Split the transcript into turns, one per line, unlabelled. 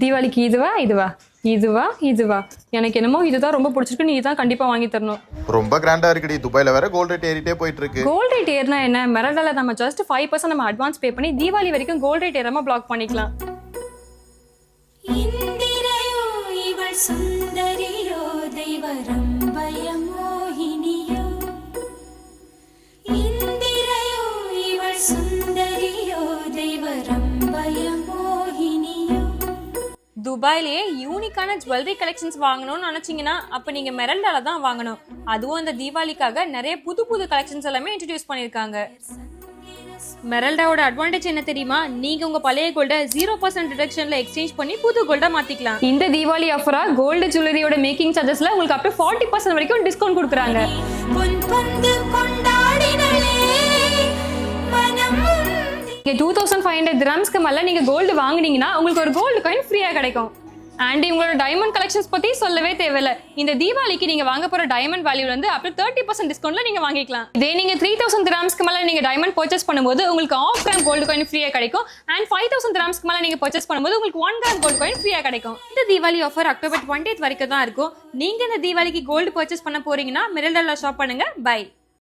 தீபாவளிக்கு இதுவா எனக்கு என்னமோ இதுதான் ரொம்ப பிடிச்சிருக்கு. நீ தான் கண்டிப்பா வாங்கி தரணும்.
ரொம்ப கிராண்டா இருக்குடி. துபாயில வேற கோல்ட் ரேட் ஏறிட்டே போயிட்டு இருக்கு.
கோல்ட் ரேட் ஏறினா என்ன, மெரடால நம்ம ஜஸ்ட் 5% நம்ம அட்வான்ஸ் பே பண்ணி தீபாவளி வரைக்கும் கோல்ட் ரேட் ஏறாம பிளாக் பண்ணிக்கலாம்.
இந்திரையோ இவள் சுந்தரியோ தெய்வரம்பய மோகினியோ, இந்திரையோ இவள் சுந்தரியோ தெய்வரம்பய மோகினியோ.
துபாயிலேயே யூனிக்கான ஜுவல்லரி கலெக்ஷன்ஸ் வாங்கணும்னு நினைச்சீங்கன்னா அப்ப நீங்க மெரண்டால தான் வாங்கணும். அதுவும் இந்த தீபாவளிக்காக நிறைய புது புது கலெக்ஷன்ஸ் எல்லாமே இன்ட்ரடியூஸ் பண்ணிருக்காங்க. மெரல்டாவோட அட்வான்டேஜ் என்ன தெரியுமா? நீங்க உங்க பழைய கோல்ட 0% டிடக்ஷன்ல எக்ஸ்சேஞ்ச் பண்ணி புது கோல்டா மாத்திக்கலாம்.
இந்த தீபாவளி ஆஃபரா கோல்டு ஜுவல்லரியோட மேக்கிங் சார்ஜஸ்ல உங்களுக்கு up to 40% வரைக்கும் டிஸ்கவுண்ட் கொடுக்குறாங்க. நீங்க 2500 dirhamsக்கு மேல நீங்க கோல்டு வாங்குனீங்கன்னா உங்களுக்கு ஒரு கோல்டு காயின் ஃப்ரீயா கிடைக்கும். அண்ட் உங்களோட டைமண்ட் கலெக்ஷன்ஸ் பத்தி சொல்லவே தேவையில்ல. இந்த தீபாவளிக்கு நீங்க வாங்க போற டைமண்ட் வேல்யூல இருந்து up to 30% டிஸ்கவுண்ட்ல நீங்க வாங்கிக்கலாம். இதே நீங்க 3000 dirhamsக்கு மேல நீங்க டைமண்ட் பர்ச்சேஸ் பண்ணும்போது உங்களுக்கு 1/2 கிராம் கோல்டு காயின் ஃப்ரீயா கிடைக்கும். அண்ட் 5000 dirhamsக்கு மேல நீங்க பர்ச்சேஸ் பண்ணும்போது உங்களுக்கு 1 கிராம் கோல்டு காயின் ஃப்ரீயா கிடைக்கும். இந்த தீபாவளி ஆஃபர் அக்டோபர் 20th வரைக்கும் தான் இருக்கும். நீங்க இந்த தீபாவளிக்கு கோல்டு பர்ச்சேஸ் பண்ண போறீங்கன்னா மெரல்டால ஷாப் பண்ணுங்க. பை.